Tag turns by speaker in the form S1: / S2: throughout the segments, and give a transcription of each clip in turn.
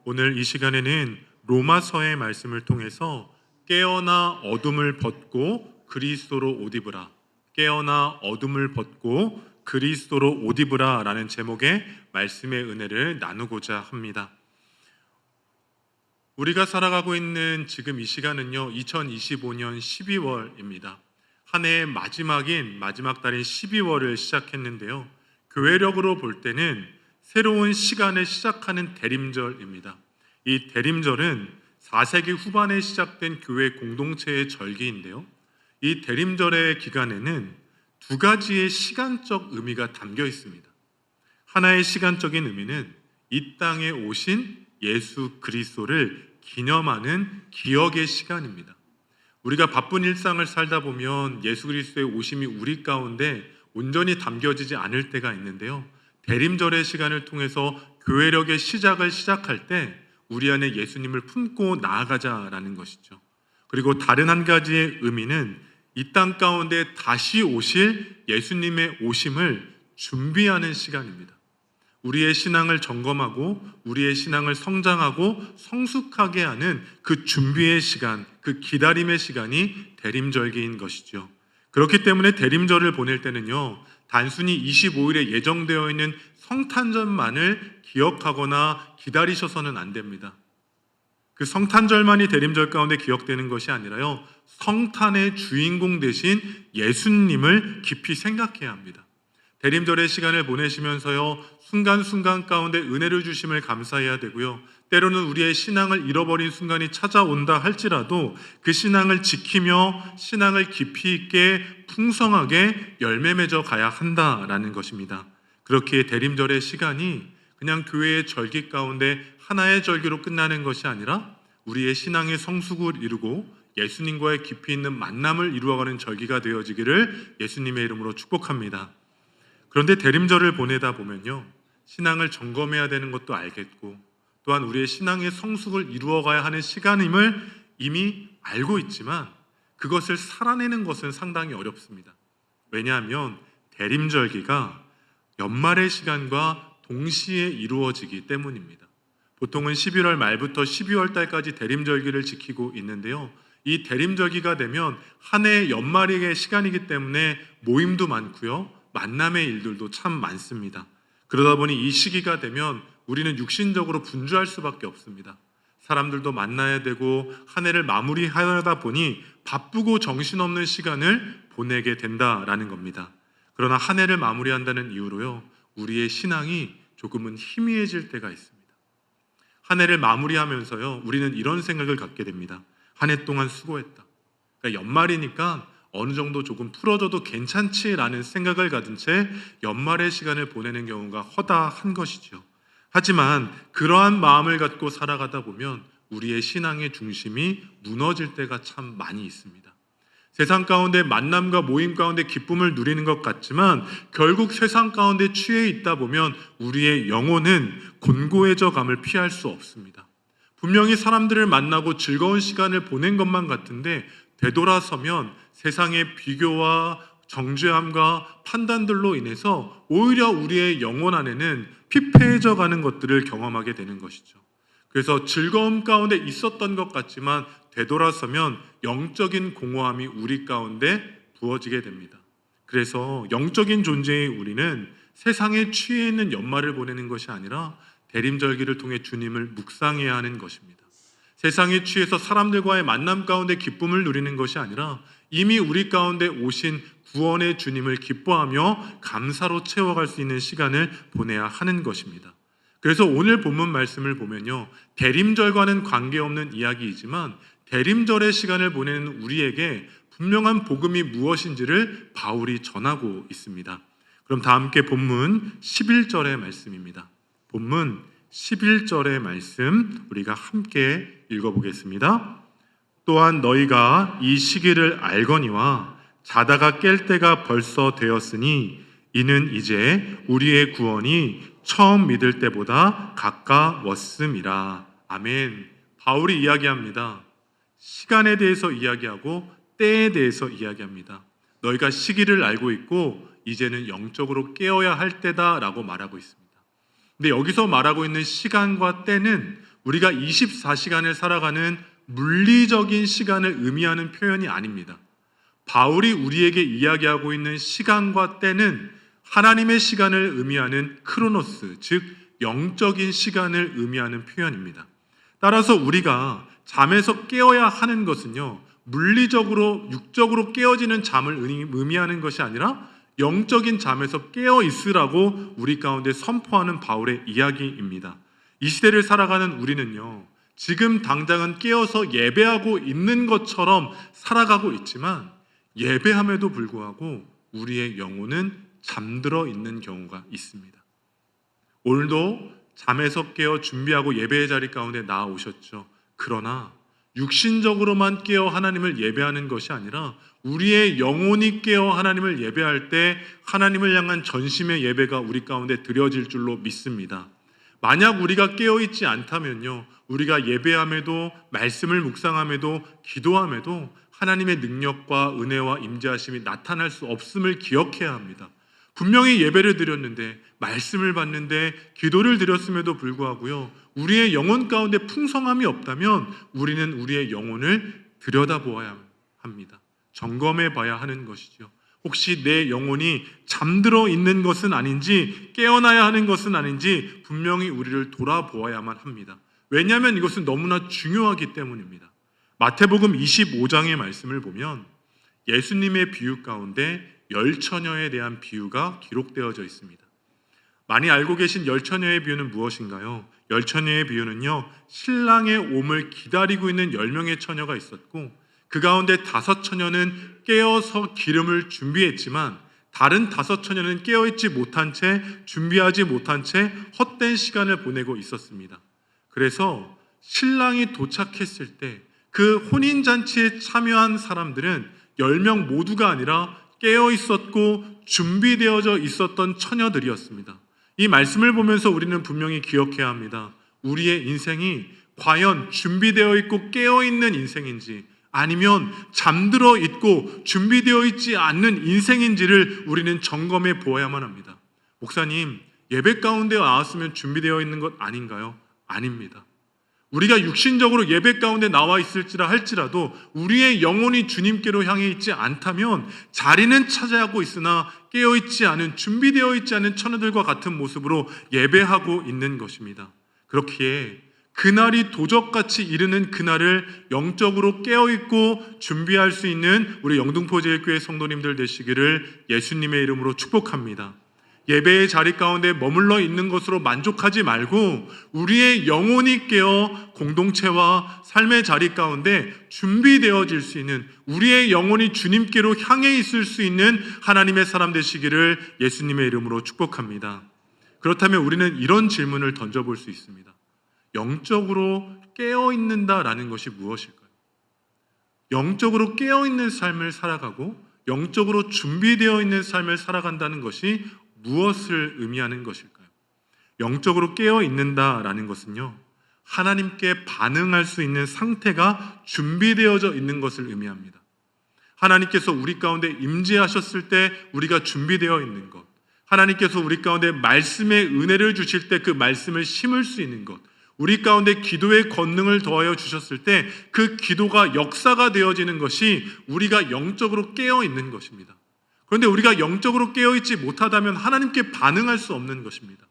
S1: 오늘 이 시간에는 로마서의 말씀을 통해서 깨어나 어둠을 벗고 그리스도로 옷 입으라, 깨어나 어둠을 벗고 그리스도로 옷 입으라 라는 제목의 말씀의 은혜를 나누고자 합니다. 우리가 살아가고 있는 지금 이 시간은요, 2025년 12월입니다. 한 해의 마지막 달인 12월을 시작했는데요, 교회력으로 볼 때는 새로운 시간을 시작하는 대림절입니다. 이 대림절은 4세기 후반에 시작된 교회 공동체의 절기인데요, 이 대림절의 기간에는 두 가지의 시간적 의미가 담겨 있습니다. 하나의 시간적인 의미는 이 땅에 오신 예수 그리스도를 기념하는 기억의 시간입니다. 우리가 바쁜 일상을 살다 보면 예수 그리스도의 오심이 우리 가운데 온전히 담겨지지 않을 때가 있는데요, 대림절의 시간을 통해서 교회력의 시작을 시작할 때 우리 안에 예수님을 품고 나아가자라는 것이죠. 그리고 다른 한 가지의 의미는 이 땅 가운데 다시 오실 예수님의 오심을 준비하는 시간입니다. 우리의 신앙을 점검하고 우리의 신앙을 성장하고 성숙하게 하는 그 준비의 시간, 그 기다림의 시간이 대림절기인 것이죠. 그렇기 때문에 대림절을 보낼 때는요, 단순히 25일에 예정되어 있는 성탄절만을 기억하거나 기다리셔서는 안 됩니다. 그 성탄절만이 대림절 가운데 기억되는 것이 아니라요, 성탄의 주인공 되신 예수님을 깊이 생각해야 합니다. 대림절의 시간을 보내시면서요, 순간순간 가운데 은혜를 주심을 감사해야 되고요, 때로는 우리의 신앙을 잃어버린 순간이 찾아온다 할지라도 그 신앙을 지키며 신앙을 깊이 있게 풍성하게 열매 맺어 가야 한다라는 것입니다. 그렇게 대림절의 시간이 그냥 교회의 절기 가운데 하나의 절기로 끝나는 것이 아니라 우리의 신앙의 성숙을 이루고 예수님과의 깊이 있는 만남을 이루어가는 절기가 되어지기를 예수님의 이름으로 축복합니다. 그런데 대림절을 보내다 보면요, 신앙을 점검해야 되는 것도 알겠고 또한 우리의 신앙의 성숙을 이루어가야 하는 시간임을 이미 알고 있지만 그것을 살아내는 것은 상당히 어렵습니다. 왜냐하면 대림절기가 연말의 시간과 동시에 이루어지기 때문입니다. 보통은 11월 말부터 12월 달까지 대림절기를 지키고 있는데요, 이 대림절기가 되면 한 해의 연말의 시간이기 때문에 모임도 많고요, 만남의 일들도 참 많습니다. 그러다 보니 이 시기가 되면 우리는 육신적으로 분주할 수밖에 없습니다. 사람들도 만나야 되고 한 해를 마무리하다 보니 바쁘고 정신없는 시간을 보내게 된다라는 겁니다. 그러나 한 해를 마무리한다는 이유로요, 우리의 신앙이 조금은 희미해질 때가 있습니다. 한 해를 마무리하면서요, 우리는 이런 생각을 갖게 됩니다. 한 해 동안 수고했다. 그러니까 연말이니까 어느 정도 조금 풀어줘도 괜찮지라는 생각을 가진 채 연말의 시간을 보내는 경우가 허다한 것이죠. 하지만 그러한 마음을 갖고 살아가다 보면 우리의 신앙의 중심이 무너질 때가 참 많이 있습니다. 세상 가운데 만남과 모임 가운데 기쁨을 누리는 것 같지만 결국 세상 가운데 취해 있다 보면 우리의 영혼은 곤고해져 감을 피할 수 없습니다. 분명히 사람들을 만나고 즐거운 시간을 보낸 것만 같은데 되돌아서면 세상의 비교와 정죄함과 판단들로 인해서 오히려 우리의 영혼 안에는 피폐해져 가는 것들을 경험하게 되는 것이죠. 그래서 즐거움 가운데 있었던 것 같지만 되돌아서면 영적인 공허함이 우리 가운데 부어지게 됩니다. 그래서 영적인 존재의 우리는 세상에 취해 있는 연말을 보내는 것이 아니라 대림절기를 통해 주님을 묵상해야 하는 것입니다. 세상에 취해서 사람들과의 만남 가운데 기쁨을 누리는 것이 아니라 이미 우리 가운데 오신 구원의 주님을 기뻐하며 감사로 채워갈 수 있는 시간을 보내야 하는 것입니다. 그래서 오늘 본문 말씀을 보면요, 대림절과는 관계없는 이야기이지만 대림절의 시간을 보내는 우리에게 분명한 복음이 무엇인지를 바울이 전하고 있습니다. 그럼 다 함께 본문 11절의 말씀입니다. 본문 11절의 말씀 우리가 함께 읽어보겠습니다. 또한 너희가 이 시기를 알거니와 자다가 깰 때가 벌써 되었으니 이는 이제 우리의 구원이 처음 믿을 때보다 가까웠음이라. 아멘. 바울이 이야기합니다. 시간에 대해서 이야기하고 때에 대해서 이야기합니다. 너희가 시기를 알고 있고 이제는 영적으로 깨어야 할 때다라고 말하고 있습니다. 근데 여기서 말하고 있는 시간과 때는 우리가 24시간을 살아가는 물리적인 시간을 의미하는 표현이 아닙니다. 바울이 우리에게 이야기하고 있는 시간과 때는 하나님의 시간을 의미하는 크로노스, 즉 영적인 시간을 의미하는 표현입니다. 따라서 우리가 잠에서 깨어야 하는 것은요, 물리적으로 육적으로 깨어지는 잠을 의미하는 것이 아니라 영적인 잠에서 깨어 있으라고 우리 가운데 선포하는 바울의 이야기입니다. 이 시대를 살아가는 우리는요, 지금 당장은 깨어서 예배하고 있는 것처럼 살아가고 있지만 예배함에도 불구하고 우리의 영혼은 잠들어 있는 경우가 있습니다. 오늘도 잠에서 깨어 준비하고 예배의 자리 가운데 나아오셨죠. 그러나 육신적으로만 깨어 하나님을 예배하는 것이 아니라 우리의 영혼이 깨어 하나님을 예배할 때 하나님을 향한 전심의 예배가 우리 가운데 드려질 줄로 믿습니다. 만약 우리가 깨어있지 않다면요, 우리가 예배함에도 말씀을 묵상함에도 기도함에도 하나님의 능력과 은혜와 임재하심이 나타날 수 없음을 기억해야 합니다. 분명히 예배를 드렸는데, 말씀을 받는데, 기도를 드렸음에도 불구하고요, 우리의 영혼 가운데 풍성함이 없다면 우리는 우리의 영혼을 들여다보아야 합니다. 점검해 봐야 하는 것이죠. 혹시 내 영혼이 잠들어 있는 것은 아닌지, 깨어나야 하는 것은 아닌지 분명히 우리를 돌아보아야만 합니다. 왜냐하면 이것은 너무나 중요하기 때문입니다. 마태복음 25장의 말씀을 보면 예수님의 비유 가운데 열처녀에 대한 비유가 기록되어져 있습니다. 많이 알고 계신 열처녀의 비유는 무엇인가요? 열처녀의 비유는요, 신랑의 옴을 기다리고 있는 10명의 처녀가 있었고 그 가운데 5처녀는 깨어서 기름을 준비했지만 다른 5처녀는 깨어있지 못한 채, 준비하지 못한 채 헛된 시간을 보내고 있었습니다. 그래서 신랑이 도착했을 때 그 혼인잔치에 참여한 사람들은 10명 모두가 아니라 깨어있었고 준비되어져 있었던 처녀들이었습니다. 이 말씀을 보면서 우리는 분명히 기억해야 합니다. 우리의 인생이 과연 준비되어 있고 깨어있는 인생인지 아니면 잠들어 있고 준비되어 있지 않는 인생인지를 우리는 점검해 보아야만 합니다. 목사님, 예배 가운데 나왔으면 준비되어 있는 것 아닌가요? 아닙니다. 우리가 육신적으로 예배 가운데 나와 있을지라 할지라도 우리의 영혼이 주님께로 향해 있지 않다면 자리는 차지하고 있으나 깨어있지 않은, 준비되어 있지 않은 처녀들과 같은 모습으로 예배하고 있는 것입니다. 그렇기에 그날이 도적같이 이르는 그날을 영적으로 깨어있고 준비할 수 있는 우리 영등포제일교회 성도님들 되시기를 예수님의 이름으로 축복합니다. 예배의 자리 가운데 머물러 있는 것으로 만족하지 말고 우리의 영혼이 깨어 공동체와 삶의 자리 가운데 준비되어질 수 있는, 우리의 영혼이 주님께로 향해 있을 수 있는 하나님의 사람 되시기를 예수님의 이름으로 축복합니다. 그렇다면 우리는 이런 질문을 던져볼 수 있습니다. 영적으로 깨어있는다라는 것이 무엇일까요? 영적으로 깨어있는 삶을 살아가고 영적으로 준비되어 있는 삶을 살아간다는 것이 무엇을 의미하는 것일까요? 영적으로 깨어있는다라는 것은요, 하나님께 반응할 수 있는 상태가 준비되어져 있는 것을 의미합니다. 하나님께서 우리 가운데 임재하셨을 때 우리가 준비되어 있는 것, 하나님께서 우리 가운데 말씀의 은혜를 주실 때 그 말씀을 심을 수 있는 것, 우리 가운데 기도의 권능을 더하여 주셨을 때 그 기도가 역사가 되어지는 것이 우리가 영적으로 깨어있는 것입니다. 그런데 우리가 영적으로 깨어있지 못하다면 하나님께 반응할 수 없는 것입니다.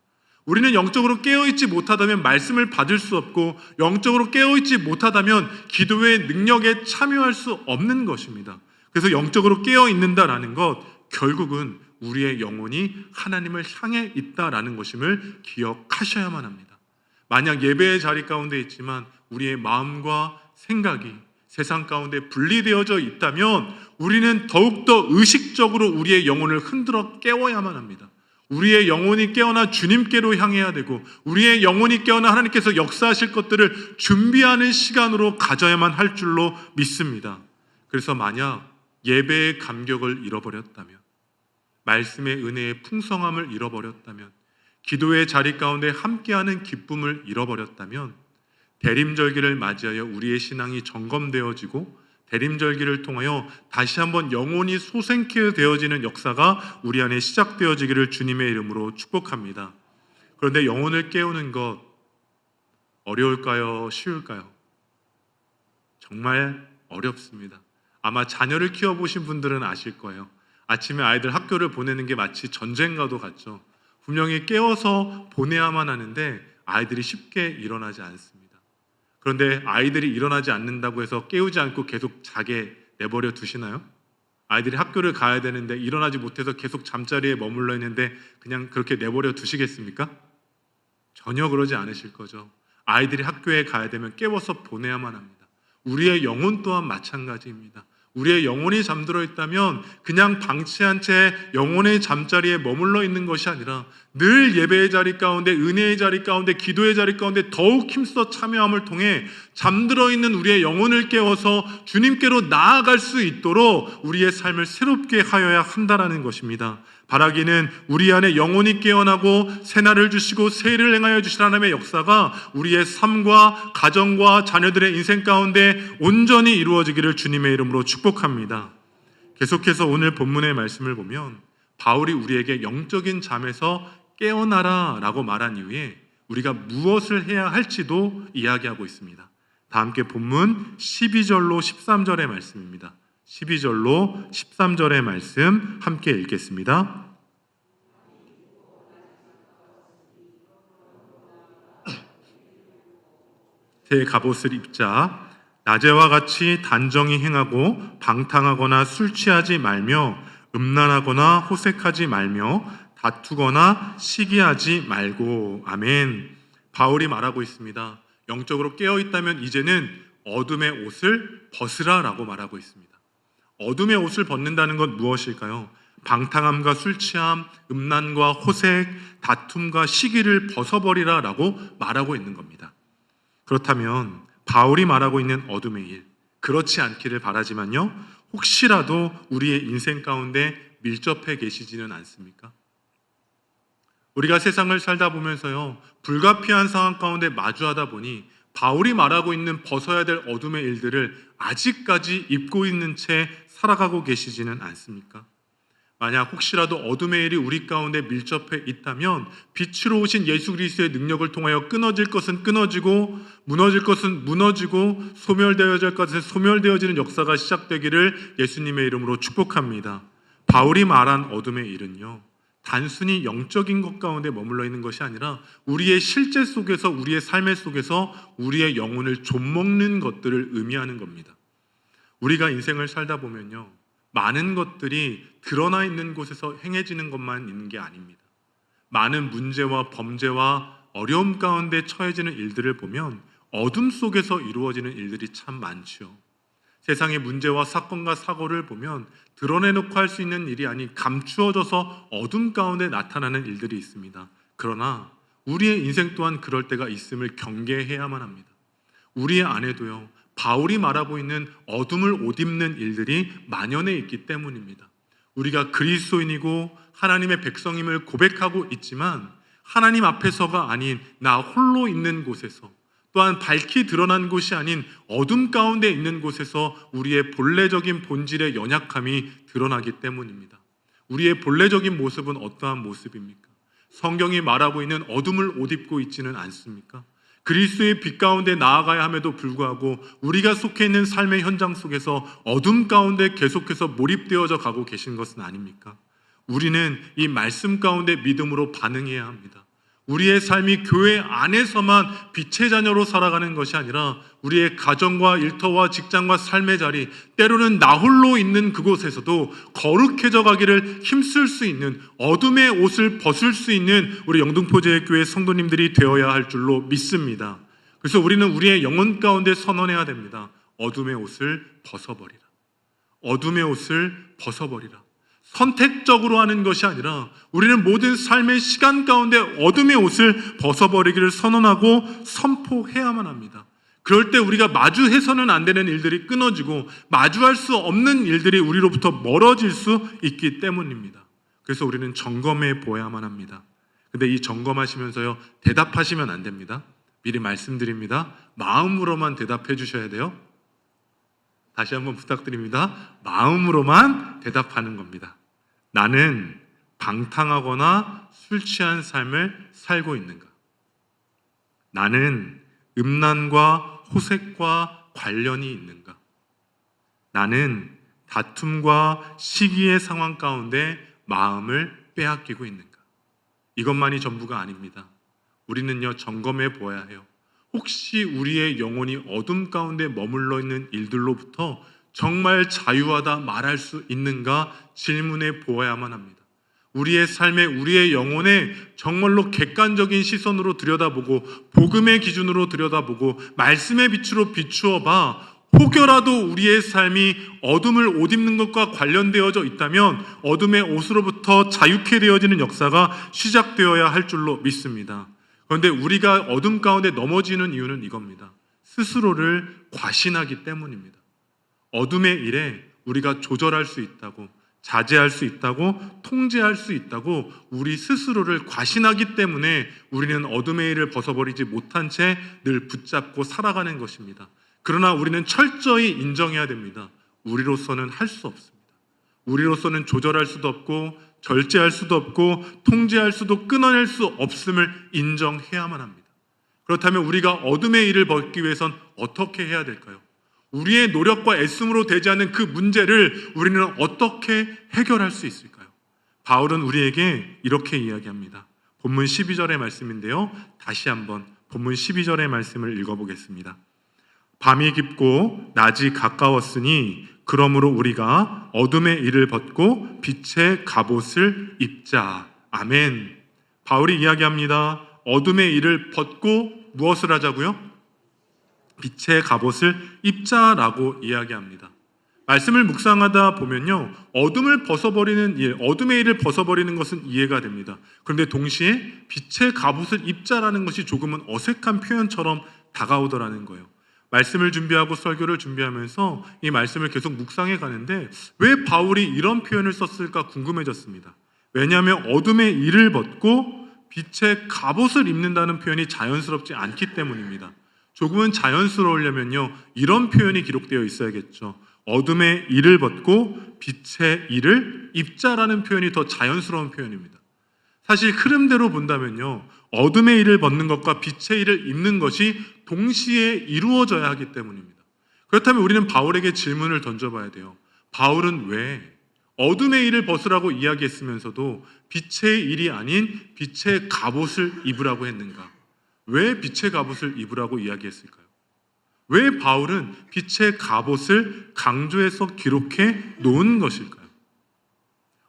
S1: 우리는 영적으로 깨어있지 못하다면 말씀을 받을 수 없고 영적으로 깨어있지 못하다면 기도의 능력에 참여할 수 없는 것입니다. 그래서 영적으로 깨어있는다라는 것, 결국은 우리의 영혼이 하나님을 향해 있다라는 것임을 기억하셔야만 합니다. 만약 예배의 자리 가운데 있지만 우리의 마음과 생각이 세상 가운데 분리되어져 있다면 우리는 더욱더 의식적으로 우리의 영혼을 흔들어 깨워야만 합니다. 우리의 영혼이 깨어나 주님께로 향해야 되고 우리의 영혼이 깨어나 하나님께서 역사하실 것들을 준비하는 시간으로 가져야만 할 줄로 믿습니다. 그래서 만약 예배의 감격을 잃어버렸다면, 말씀의 은혜의 풍성함을 잃어버렸다면, 기도의 자리 가운데 함께하는 기쁨을 잃어버렸다면 대림절기를 맞이하여 우리의 신앙이 점검되어지고 대림절기를 통하여 다시 한번 영혼이 소생케 되어지는 역사가 우리 안에 시작되어지기를 주님의 이름으로 축복합니다. 그런데 영혼을 깨우는 것, 어려울까요? 쉬울까요? 정말 어렵습니다. 아마 자녀를 키워보신 분들은 아실 거예요. 아침에 아이들 학교를 보내는 게 마치 전쟁과도 같죠. 분명히 깨워서 보내야만 하는데 아이들이 쉽게 일어나지 않습니다. 그런데 아이들이 일어나지 않는다고 해서 깨우지 않고 계속 자게 내버려 두시나요? 아이들이 학교를 가야 되는데 일어나지 못해서 계속 잠자리에 머물러 있는데 그냥 그렇게 내버려 두시겠습니까? 전혀 그러지 않으실 거죠. 아이들이 학교에 가야 되면 깨워서 보내야만 합니다. 우리의 영혼 또한 마찬가지입니다. 우리의 영혼이 잠들어 있다면 그냥 방치한 채 영혼의 잠자리에 머물러 있는 것이 아니라 늘 예배의 자리 가운데, 은혜의 자리 가운데, 기도의 자리 가운데 더욱 힘써 참여함을 통해 잠들어 있는 우리의 영혼을 깨워서 주님께로 나아갈 수 있도록 우리의 삶을 새롭게 하여야 한다라는 것입니다. 바라기는 우리 안에 영혼이 깨어나고 새날을 주시고 새해를 행하여 주실 하나님의 역사가 우리의 삶과 가정과 자녀들의 인생 가운데 온전히 이루어지기를 주님의 이름으로 축복합니다. 계속해서 오늘 본문의 말씀을 보면 바울이 우리에게 영적인 잠에서 깨어나라 라고 말한 이후에 우리가 무엇을 해야 할지도 이야기하고 있습니다. 다 함께 본문 12절로 13절의 말씀입니다. 12절로 13절의 말씀 함께 읽겠습니다. 새 갑옷을 입자. 낮에와 같이 단정히 행하고 방탕하거나 술 취하지 말며 음란하거나 호색하지 말며 다투거나 시기하지 말고. 아멘. 바울이 말하고 있습니다. 영적으로 깨어있다면 이제는 어둠의 옷을 벗으라 라고 말하고 있습니다. 어둠의 옷을 벗는다는 건 무엇일까요? 방탕함과 술취함, 음란과 호색, 다툼과 시기를 벗어버리라 라고 말하고 있는 겁니다. 그렇다면 바울이 말하고 있는 어둠의 일, 그렇지 않기를 바라지만요, 혹시라도 우리의 인생 가운데 밀접해 계시지는 않습니까? 우리가 세상을 살다 보면서요, 불가피한 상황 가운데 마주하다 보니 바울이 말하고 있는 벗어야 될 어둠의 일들을 아직까지 입고 있는 채 살아가고 계시지는 않습니까? 만약 혹시라도 어둠의 일이 우리 가운데 밀접해 있다면 빛으로 오신 예수 그리스도의 능력을 통하여 끊어질 것은 끊어지고 무너질 것은 무너지고 소멸되어질 것은 소멸되어지는 역사가 시작되기를 예수님의 이름으로 축복합니다. 바울이 말한 어둠의 일은요, 단순히 영적인 것 가운데 머물러 있는 것이 아니라 우리의 실제 속에서, 우리의 삶의 속에서 우리의 영혼을 좀먹는 것들을 의미하는 겁니다. 우리가 인생을 살다 보면요, 많은 것들이 드러나 있는 곳에서 행해지는 것만 있는 게 아닙니다. 많은 문제와 범죄와 어려움 가운데 처해지는 일들을 보면 어둠 속에서 이루어지는 일들이 참 많죠. 세상의 문제와 사건과 사고를 보면 드러내놓고 할 수 있는 일이 아닌 감추어져서 어둠 가운데 나타나는 일들이 있습니다. 그러나 우리의 인생 또한 그럴 때가 있음을 경계해야만 합니다. 우리 안에도요, 바울이 말하고 있는 어둠을 옷 입는 일들이 만연해 있기 때문입니다. 우리가 그리스도인이고 하나님의 백성임을 고백하고 있지만 하나님 앞에서가 아닌 나 홀로 있는 곳에서, 또한 밝히 드러난 곳이 아닌 어둠 가운데 있는 곳에서 우리의 본래적인 본질의 연약함이 드러나기 때문입니다. 우리의 본래적인 모습은 어떠한 모습입니까? 성경이 말하고 있는 어둠을 옷 입고 있지는 않습니까? 그리스도의 빛 가운데 나아가야 함에도 불구하고 우리가 속해 있는 삶의 현장 속에서 어둠 가운데 계속해서 몰입되어져 가고 계신 것은 아닙니까? 우리는 이 말씀 가운데 믿음으로 반응해야 합니다. 우리의 삶이 교회 안에서만 빛의 자녀로 살아가는 것이 아니라 우리의 가정과 일터와 직장과 삶의 자리, 때로는 나 홀로 있는 그곳에서도 거룩해져 가기를 힘쓸 수 있는, 어둠의 옷을 벗을 수 있는 우리 영등포제일교회 성도님들이 되어야 할 줄로 믿습니다. 그래서 우리는 우리의 영혼 가운데 선언해야 됩니다. 어둠의 옷을 벗어버리라. 어둠의 옷을 벗어버리라. 선택적으로 하는 것이 아니라 우리는 모든 삶의 시간 가운데 어둠의 옷을 벗어버리기를 선언하고 선포해야만 합니다. 그럴 때 우리가 마주해서는 안 되는 일들이 끊어지고 마주할 수 없는 일들이 우리로부터 멀어질 수 있기 때문입니다. 그래서 우리는 점검해 보아야만 합니다. 근데 이 점검하시면서요, 대답하시면 안 됩니다. 미리 말씀드립니다. 마음으로만 대답해 주셔야 돼요. 다시 한번 부탁드립니다. 마음으로만 대답하는 겁니다. 나는 방탕하거나 술 취한 삶을 살고 있는가? 나는 음란과 호색과 관련이 있는가? 나는 다툼과 시기의 상황 가운데 마음을 빼앗기고 있는가? 이것만이 전부가 아닙니다. 우리는요, 점검해 보아야 해요. 혹시 우리의 영혼이 어둠 가운데 머물러 있는 일들로부터 정말 자유하다 말할 수 있는가 질문해 보아야만 합니다. 우리의 삶에, 우리의 영혼에 정말로 객관적인 시선으로 들여다보고 복음의 기준으로 들여다보고 말씀의 빛으로 비추어 봐 혹여라도 우리의 삶이 어둠을 옷 입는 것과 관련되어져 있다면 어둠의 옷으로부터 자유케 되어지는 역사가 시작되어야 할 줄로 믿습니다. 그런데 우리가 어둠 가운데 넘어지는 이유는 이겁니다. 스스로를 과신하기 때문입니다. 어둠의 일에 우리가 조절할 수 있다고, 자제할 수 있다고, 통제할 수 있다고 우리 스스로를 과신하기 때문에 우리는 어둠의 일을 벗어버리지 못한 채 늘 붙잡고 살아가는 것입니다. 그러나 우리는 철저히 인정해야 됩니다. 우리로서는 할 수 없습니다. 우리로서는 조절할 수도 없고 절제할 수도 없고 통제할 수도 끊어낼 수 없음을 인정해야만 합니다. 그렇다면 우리가 어둠의 일을 벗기 위해선 어떻게 해야 될까요? 우리의 노력과 애씀으로 되지 않는 그 문제를 우리는 어떻게 해결할 수 있을까요? 바울은 우리에게 이렇게 이야기합니다. 본문 12절의 말씀인데요. 다시 한번 본문 12절의 말씀을 읽어보겠습니다. 밤이 깊고 낮이 가까웠으니 그러므로 우리가 어둠의 일을 벗고 빛의 갑옷을 입자. 아멘. 바울이 이야기합니다. 어둠의 일을 벗고 무엇을 하자고요? 빛의 갑옷을 입자라고 이야기합니다. 말씀을 묵상하다 보면요, 어둠을 벗어버리는 일, 어둠의 일을 벗어버리는 것은 이해가 됩니다. 그런데 동시에 빛의 갑옷을 입자라는 것이 조금은 어색한 표현처럼 다가오더라는 거예요. 말씀을 준비하고 설교를 준비하면서 이 말씀을 계속 묵상해 가는데 왜 바울이 이런 표현을 썼을까 궁금해졌습니다. 왜냐하면 어둠의 일을 벗고 빛의 갑옷을 입는다는 표현이 자연스럽지 않기 때문입니다. 조금은 자연스러우려면요, 이런 표현이 기록되어 있어야겠죠. 어둠의 일을 벗고 빛의 일을 입자라는 표현이 더 자연스러운 표현입니다. 사실 흐름대로 본다면요, 어둠의 일을 벗는 것과 빛의 일을 입는 것이 동시에 이루어져야 하기 때문입니다. 그렇다면 우리는 바울에게 질문을 던져봐야 돼요. 바울은 왜 어둠의 일을 벗으라고 이야기했으면서도 빛의 일이 아닌 빛의 갑옷을 입으라고 했는가? 왜 빛의 갑옷을 입으라고 이야기했을까요? 왜 바울은 빛의 갑옷을 강조해서 기록해 놓은 것일까요?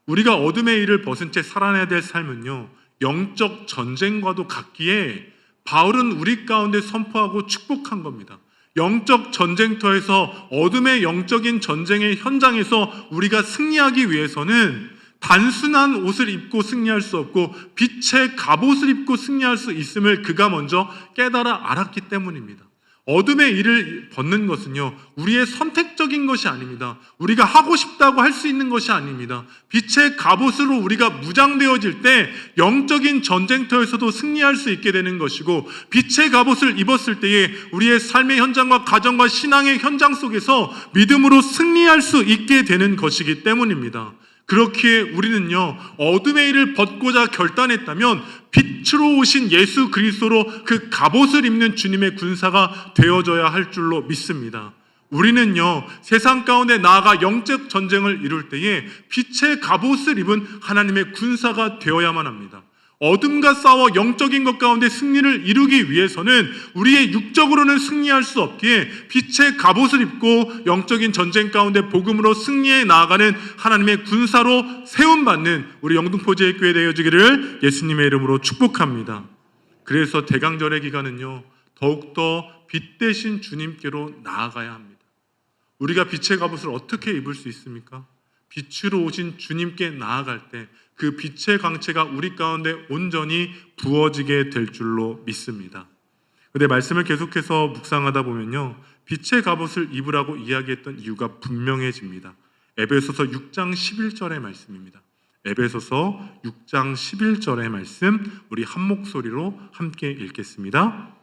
S1: 우리가 어둠의 일을 벗은 채 살아내야 될 삶은요, 영적 전쟁과도 같기에 바울은 우리 가운데 선포하고 축복한 겁니다. 영적 전쟁터에서 어둠의 영적인 전쟁의 현장에서 우리가 승리하기 위해서는 단순한 옷을 입고 승리할 수 없고 빛의 갑옷을 입고 승리할 수 있음을 그가 먼저 깨달아 알았기 때문입니다. 어둠의 일을 벗는 것은요, 우리의 선택적인 것이 아닙니다. 우리가 하고 싶다고 할 수 있는 것이 아닙니다. 빛의 갑옷으로 우리가 무장되어질 때 영적인 전쟁터에서도 승리할 수 있게 되는 것이고, 빛의 갑옷을 입었을 때에 우리의 삶의 현장과 가정과 신앙의 현장 속에서 믿음으로 승리할 수 있게 되는 것이기 때문입니다. 그렇기에 우리는요, 어둠의 일을 벗고자 결단했다면 빛으로 오신 예수 그리스도로 그 갑옷을 입는 주님의 군사가 되어져야 할 줄로 믿습니다. 우리는요, 세상 가운데 나아가 영적 전쟁을 이룰 때에 빛의 갑옷을 입은 하나님의 군사가 되어야만 합니다. 어둠과 싸워 영적인 것 가운데 승리를 이루기 위해서는 우리의 육적으로는 승리할 수 없기에 빛의 갑옷을 입고 영적인 전쟁 가운데 복음으로 승리해 나아가는 하나님의 군사로 세움받는 우리 영등포제일교회 되어지기를 예수님의 이름으로 축복합니다. 그래서 대강절의 기간은요, 더욱더 빛 대신 주님께로 나아가야 합니다. 우리가 빛의 갑옷을 어떻게 입을 수 있습니까? 빛으로 오신 주님께 나아갈 때 그 빛의 광채가 우리 가운데 온전히 부어지게 될 줄로 믿습니다. 그런데 말씀을 계속해서 묵상하다 보면요, 빛의 갑옷을 입으라고 이야기했던 이유가 분명해집니다. 에베소서 6장 11절의 말씀입니다. 에베소서 6장 11절의 말씀, 우리 한 목소리로 함께 읽겠습니다.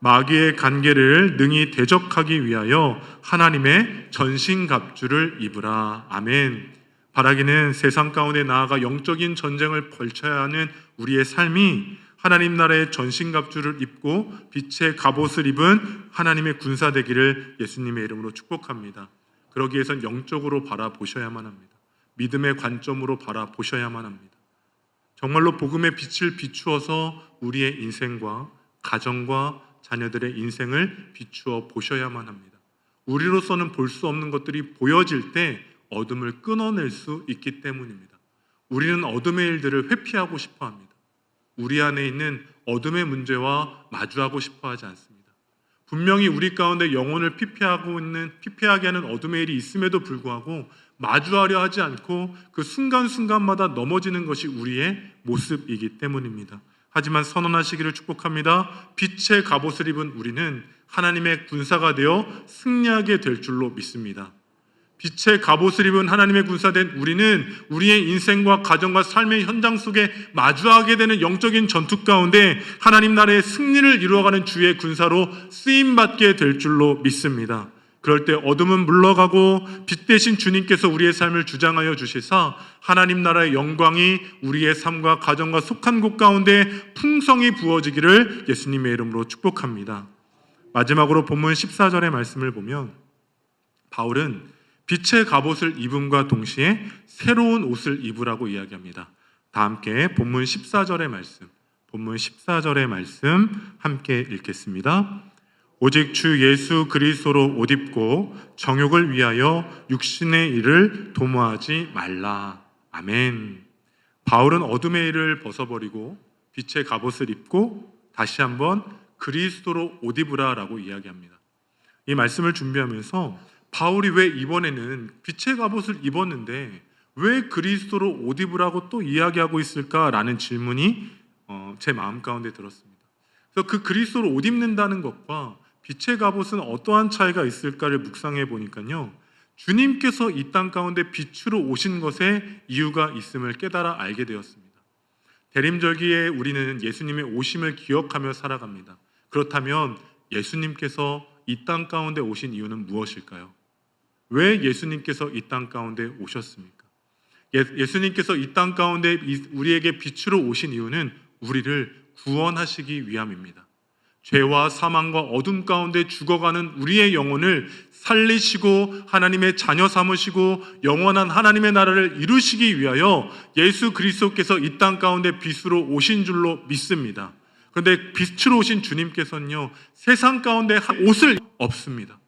S1: 마귀의 간계를 능히 대적하기 위하여 하나님의 전신갑주를 입으라. 아멘. 바라기는 세상 가운데 나아가 영적인 전쟁을 벌쳐야 하는 우리의 삶이 하나님 나라의 전신갑주를 입고 빛의 갑옷을 입은 하나님의 군사 되기를 예수님의 이름으로 축복합니다. 그러기 위해선 영적으로 바라보셔야만 합니다. 믿음의 관점으로 바라보셔야만 합니다. 정말로 복음의 빛을 비추어서 우리의 인생과 가정과 자녀들의 인생을 비추어 보셔야만 합니다. 우리로서는 볼 수 없는 것들이 보여질 때 어둠을 끊어낼 수 있기 때문입니다. 우리는 어둠의 일들을 회피하고 싶어 합니다. 우리 안에 있는 어둠의 문제와 마주하고 싶어 하지 않습니다. 분명히 우리 가운데 영혼을 피폐하게 하는 어둠의 일이 있음에도 불구하고 마주하려 하지 않고 그 순간순간마다 넘어지는 것이 우리의 모습이기 때문입니다. 하지만 선언하시기를 축복합니다. 빛의 갑옷을 입은 우리는 하나님의 군사가 되어 승리하게 될 줄로 믿습니다. 빛의 갑옷을 입은 하나님의 군사된 우리는 우리의 인생과 가정과 삶의 현장 속에 마주하게 되는 영적인 전투 가운데 하나님 나라의 승리를 이루어가는 주의 군사로 쓰임받게 될 줄로 믿습니다. 그럴 때 어둠은 물러가고 빛 대신 주님께서 우리의 삶을 주장하여 주시사 하나님 나라의 영광이 우리의 삶과 가정과 속한 곳 가운데 풍성히 부어지기를 예수님의 이름으로 축복합니다. 마지막으로 본문 14절의 말씀을 보면 바울은 빛의 갑옷을 입음과 동시에 새로운 옷을 입으라고 이야기합니다. 다 함께 본문 14절의 말씀 함께 읽겠습니다. 오직 주 예수 그리스도로 옷 입고 정욕을 위하여 육신의 일을 도모하지 말라. 아멘. 바울은 어둠의 일을 벗어버리고 빛의 갑옷을 입고 다시 한번 그리스도로 옷 입으라라고 이야기합니다. 이 말씀을 준비하면서 바울이 왜 이번에는 빛의 갑옷을 입었는데 왜 그리스도로 옷 입으라고 또 이야기하고 있을까라는 질문이 제 마음 가운데 들었습니다. 그래서 그 그리스도로 옷 입는다는 것과 빛의 갑옷은 어떠한 차이가 있을까를 묵상해 보니까요, 주님께서 이 땅 가운데 빛으로 오신 것에 이유가 있음을 깨달아 알게 되었습니다. 대림절기에 우리는 예수님의 오심을 기억하며 살아갑니다. 그렇다면 예수님께서 이 땅 가운데 오신 이유는 무엇일까요? 왜 예수님께서 이 땅 가운데 오셨습니까? 예수님께서 이 땅 가운데 우리에게 빛으로 오신 이유는 우리를 구원하시기 위함입니다. 죄와 사망과 어둠 가운데 죽어가는 우리의 영혼을 살리시고 하나님의 자녀 삼으시고 영원한 하나님의 나라를 이루시기 위하여 예수 그리스도께서 이 땅 가운데 빛으로 오신 줄로 믿습니다. 그런데 빛으로 오신 주님께서는요, 세상 가운데 옷을 없습니다.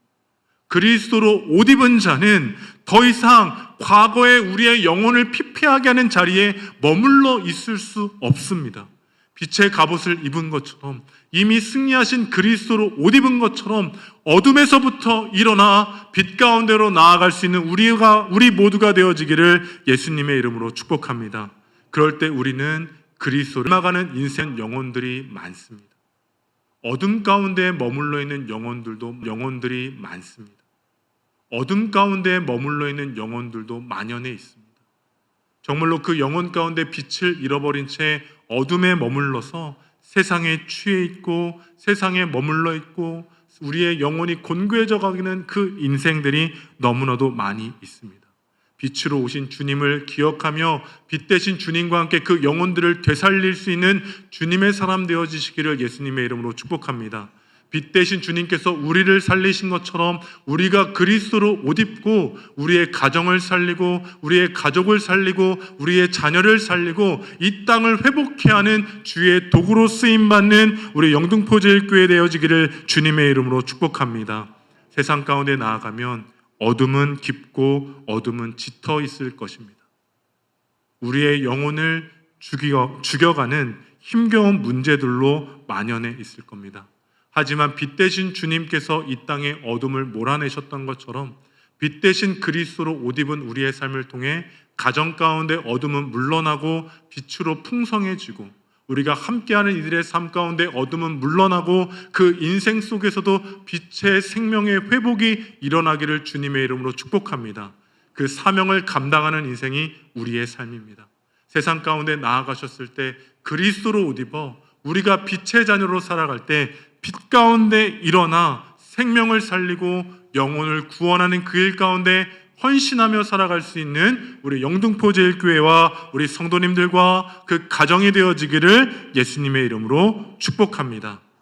S1: 그리스도로 옷 입은 자는 더 이상 과거에 우리의 영혼을 피폐하게 하는 자리에 머물러 있을 수 없습니다. 빛의 갑옷을 입은 것처럼 이미 승리하신 그리스도로 옷 입은 것처럼 어둠에서부터 일어나 빛 가운데로 나아갈 수 있는 우리 모두가 되어지기를 예수님의 이름으로 축복합니다. 그럴 때 우리는 그리스도를 닮아가는 인생 영혼들이 많습니다. 어둠 가운데 머물러 있는 영혼들이 많습니다. 어둠 가운데 머물러 있는 영혼들도 만연해 있습니다. 정말로 그 영혼 가운데 빛을 잃어버린 채 어둠에 머물러서 세상에 취해 있고 세상에 머물러 있고 우리의 영혼이 곤고해져 가는 그 인생들이 너무나도 많이 있습니다. 빛으로 오신 주님을 기억하며 빛 대신 주님과 함께 그 영혼들을 되살릴 수 있는 주님의 사람 되어지시기를 예수님의 이름으로 축복합니다. 빛 대신 주님께서 우리를 살리신 것처럼 우리가 그리스도로 옷 입고 우리의 가정을 살리고 우리의 가족을 살리고 우리의 자녀를 살리고 이 땅을 회복케 하는 주의 도구로 쓰임받는 우리 영등포제일교회 되어지기를 주님의 이름으로 축복합니다. 세상 가운데 나아가면 어둠은 깊고 어둠은 짙어 있을 것입니다. 우리의 영혼을 죽여가는 힘겨운 문제들로 만연해 있을 겁니다. 하지만 빛 대신 주님께서 이 땅에 어둠을 몰아내셨던 것처럼 빛 대신 그리스도로 옷 입은 우리의 삶을 통해 가정 가운데 어둠은 물러나고 빛으로 풍성해지고 우리가 함께하는 이들의 삶 가운데 어둠은 물러나고 그 인생 속에서도 빛의 생명의 회복이 일어나기를 주님의 이름으로 축복합니다. 그 사명을 감당하는 인생이 우리의 삶입니다. 세상 가운데 나아가셨을 때 그리스도로 옷 입어 우리가 빛의 자녀로 살아갈 때 빛 가운데 일어나 생명을 살리고 영혼을 구원하는 그 일 가운데 헌신하며 살아갈 수 있는 우리 영등포제일교회와 우리 성도님들과 그 가정이 되어지기를 예수님의 이름으로 축복합니다.